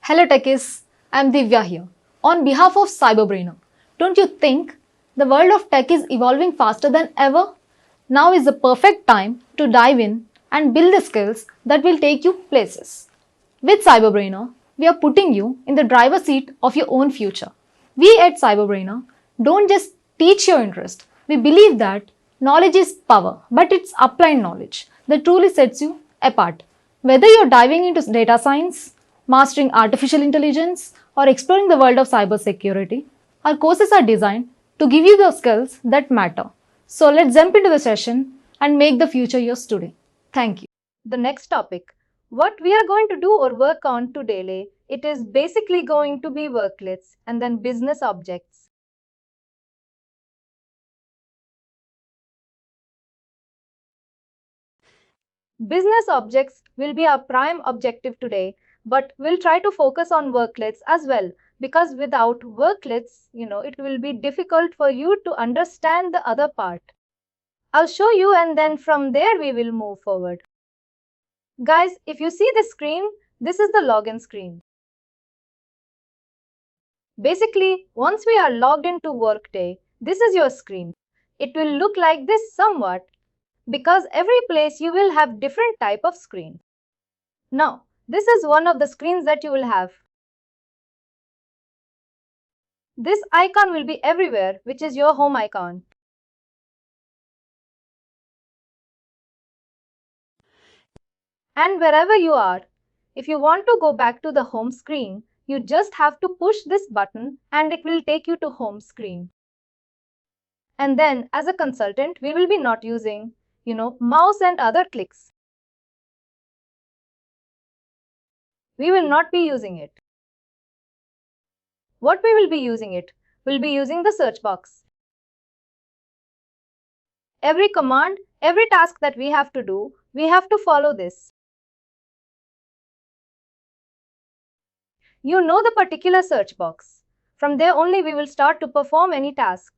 Hello techies, I'm Divya here. On behalf of CyberBrainer, don't you think the world of tech is evolving faster than ever? Now is the perfect time to dive in and build the skills that will take you places. With CyberBrainer, we are putting you in the driver's seat of your own future. We at CyberBrainer don't just teach your interest. We believe that knowledge is power, but it's applied knowledge that truly sets you apart. Whether you're diving into data science, mastering artificial intelligence, or exploring the world of cybersecurity, our courses are designed to give you the skills that matter. So let's jump into the session and make the future yours today. Thank you. The next topic, what we are going to do or work on today, it is basically going to be worklets and then business objects. Business objects will be our prime objective today, but we'll try to focus on worklets as well, because without worklets, it will be difficult for you to understand the other part. I'll show you and then from there we will move forward. Guys, if you see this screen, this is the login screen. Basically, once we are logged into Workday, this is your screen. It will look like this somewhat, because every place you will have different type of screen. Now, this is one of the screens that you will have. This icon will be everywhere, which is your home icon. And wherever you are, if you want to go back to the home screen, you just have to push this button and it will take you to home screen. And then as a consultant, we will be not using, mouse and other clicks. We will not be using it. What we will be using it? We'll be using the search box. Every command, every task that we have to do, we have to follow this. You know the particular search box. From there only we will start to perform any task.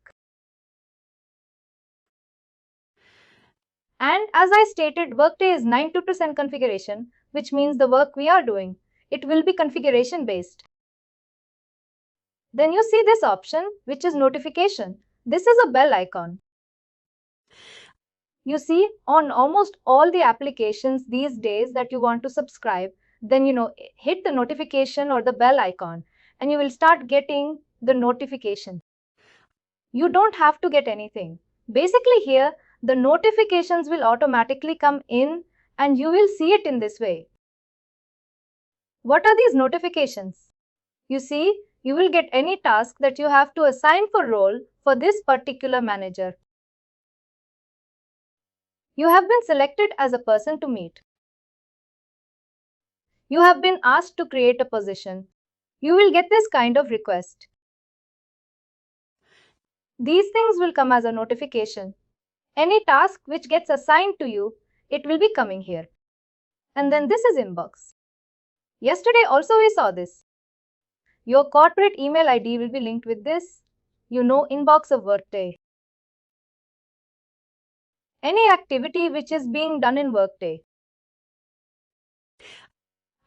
And as I stated, Workday is 92% configuration, which means the work we are doing, it will be configuration based. Then you see this option, which is notification. This is a bell icon. You see, on almost all the applications these days that you want to subscribe, then hit the notification or the bell icon and you will start getting the notification. You don't have to get anything. Basically here, the notifications will automatically come in and you will see it in this way. What are these notifications? You see, you will get any task that you have to assign for role for this particular manager. You have been selected as a person to meet. You have been asked to create a position. You will get this kind of request. These things will come as a notification. Any task which gets assigned to you, it will be coming here. And then this is inbox. Yesterday also we saw this. Your corporate email ID will be linked with this, inbox of Workday. Any activity which is being done in Workday.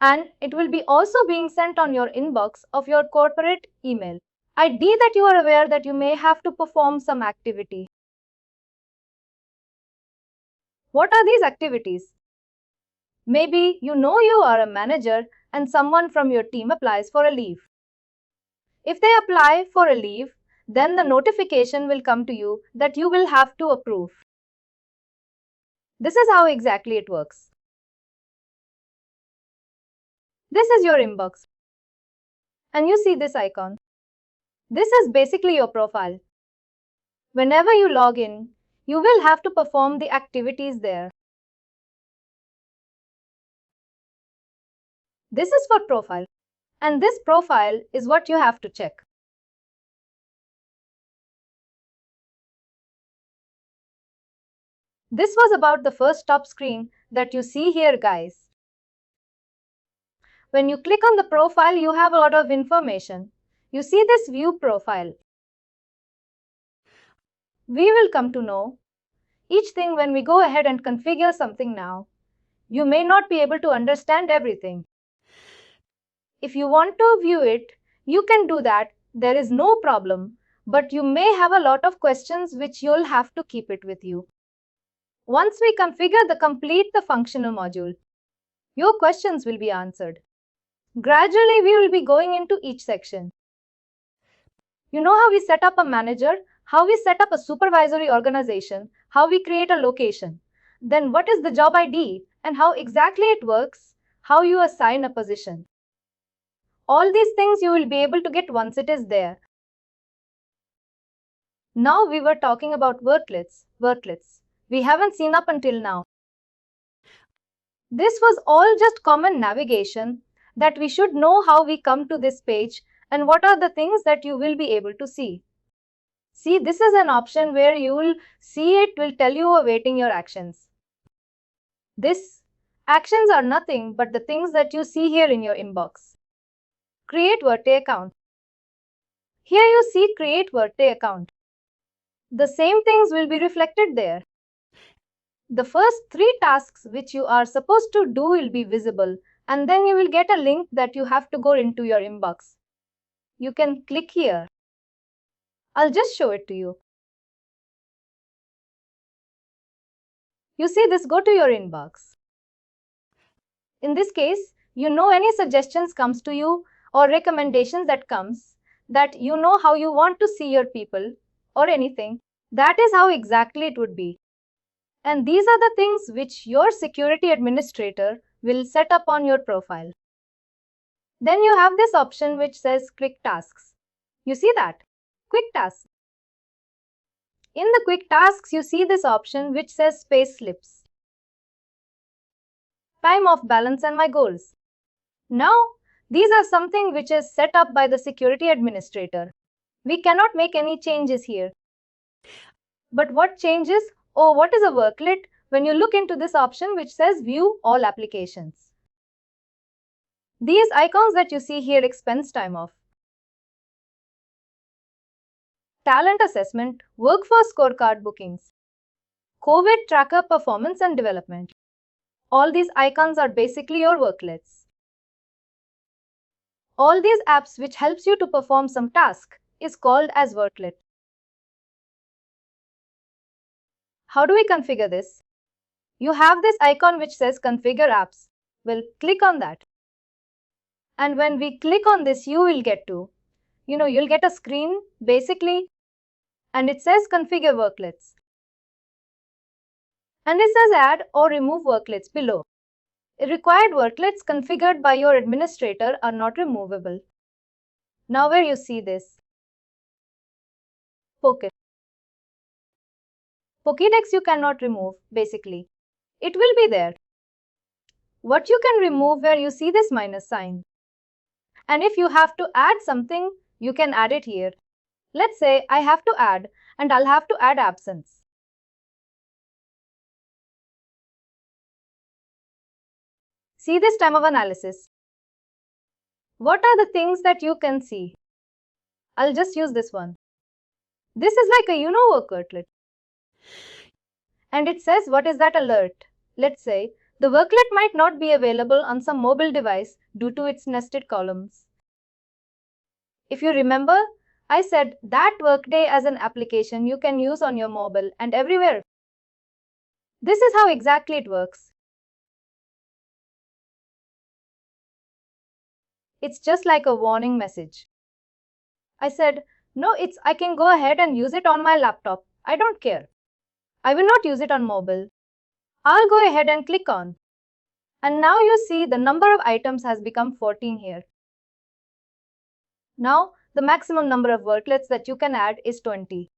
And it will be also being sent on your inbox of your corporate email. ID that you are aware that you may have to perform some activity. What are these activities? Maybe you are a manager and someone from your team applies for a leave. If they apply for a leave, then the notification will come to you that you will have to approve. This is how exactly it works. This is your inbox. And you see this icon. This is basically your profile. Whenever you log in, you will have to perform the activities there. This is for profile. And this profile is what you have to check. This was about the first top screen that you see here, guys. When you click on the profile, you have a lot of information. You see this view profile. We will come to know each thing when we go ahead and configure something now. You may not be able to understand everything. If you want to view it, you can do that. There is no problem, but you may have a lot of questions which you'll have to keep it with you. Once we configure the functional module, your questions will be answered. Gradually, we will be going into each section. You know how we set up a manager, how we set up a supervisory organization, how we create a location. Then what is the job ID and how exactly it works, how you assign a position. All these things you will be able to get once it is there. Now we were talking about worklets. We haven't seen up until now. This was all just common navigation that we should know how we come to this page and what are the things that you will be able to see. See, this is an option where you will see it will tell you awaiting your actions. This actions are nothing but the things that you see here in your inbox. Create Workday account. Here you see create Workday account. The same things will be reflected there. The first 3 tasks which you are supposed to do will be visible, and then you will get a link that you have to go into your inbox. You can click here. I'll just show it to you. You see this go to your inbox. In this case, you know any suggestions comes to you or recommendations that comes that you know how you want to see your people or anything. That is how exactly it would be. And these are the things which your security administrator will set up on your profile. Then you have this option which says quick tasks. You see that? Quick tasks. In the quick tasks, you see this option which says space slips, time off balance and my goals. Now, these are something which is set up by the security administrator. We cannot make any changes here. But what changes? Oh, what is a worklet? When you look into this option which says view all applications. These icons that you see here, expense time off, talent assessment, workforce scorecard bookings, COVID tracker performance and development. All these icons are basically your worklets. All these apps which helps you to perform some task is called as worklet. How do we configure this? You have this icon which says configure apps. We'll click on that. And when we click on this, you will get to, you'll get a screen basically, and it says configure worklets. And it says add or remove worklets below. Required worklets configured by your administrator are not removable. Now where you see this, Pocket. Pokédex you cannot remove, basically. It will be there. What you can remove where you see this minus sign. And if you have to add something, you can add it here. Let's say I have to add, and I'll have to add absence. See this time of analysis. What are the things that you can see? I'll just use this one. This is like a worklet. And it says what is that alert. Let's say the worklet might not be available on some mobile device due to its nested columns. If you remember, I said that Workday as an application you can use on your mobile and everywhere. This is how exactly it works. It's just like a warning message. I said, no, I can go ahead and use it on my laptop. I don't care. I will not use it on mobile. I'll go ahead and click on. And now you see the number of items has become 14 here. Now, the maximum number of worklets that you can add is 20.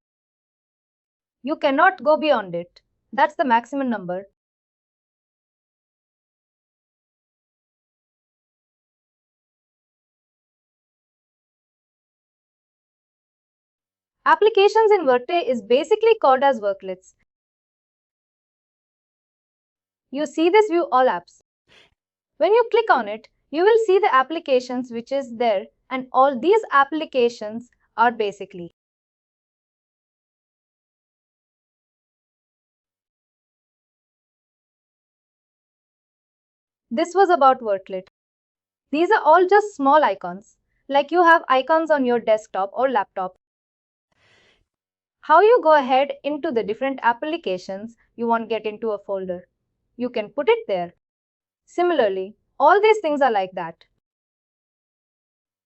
You cannot go beyond it. That's the maximum number. Applications in Workday is basically called as worklets. You see this view all apps. When you click on it, you will see the applications which is there, and all these applications are basically this was about worklet. These are all just small icons, like you have icons on your desktop or laptop. How you go ahead into the different applications you want to get into a folder. You can put it there. Similarly, all these things are like that.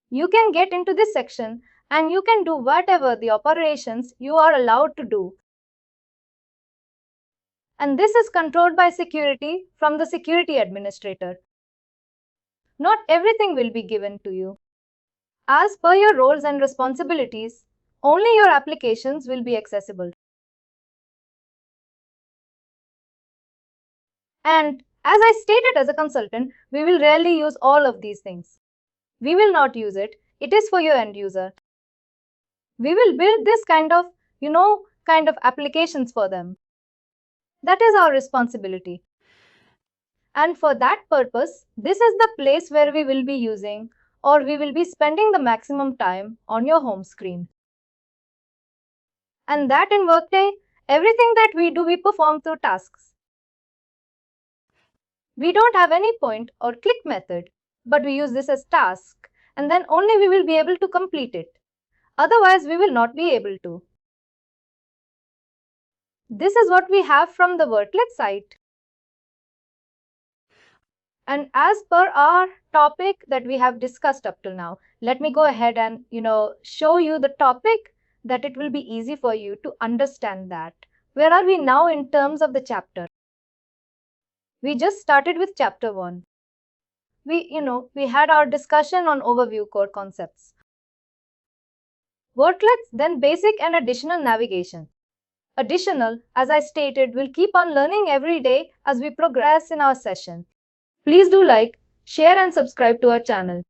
You can get into this section and you can do whatever the operations you are allowed to do. And this is controlled by security from the security administrator. Not everything will be given to you. As per your roles and responsibilities, only your applications will be accessible. And as I stated, as a consultant, we will rarely use all of these things. We will not use it. It is for your end user. We will build this kind of applications for them. That is our responsibility. And for that purpose, this is the place where we will be using or we will be spending the maximum time on your home screen. And that in Workday, everything that we do, we perform through tasks. We don't have any point or click method, but we use this as task, and then only we will be able to complete it. Otherwise, we will not be able to. This is what we have from the Worklets site. And as per our topic that we have discussed up till now, let me go ahead and show you the topic that it will be easy for you to understand that. Where are we now in terms of the chapter? We just started with chapter 1. We had our discussion on overview core concepts. Worklets, then basic and additional navigation. Additional, as I stated, we'll keep on learning every day as we progress in our session. Please do like, share and subscribe to our channel.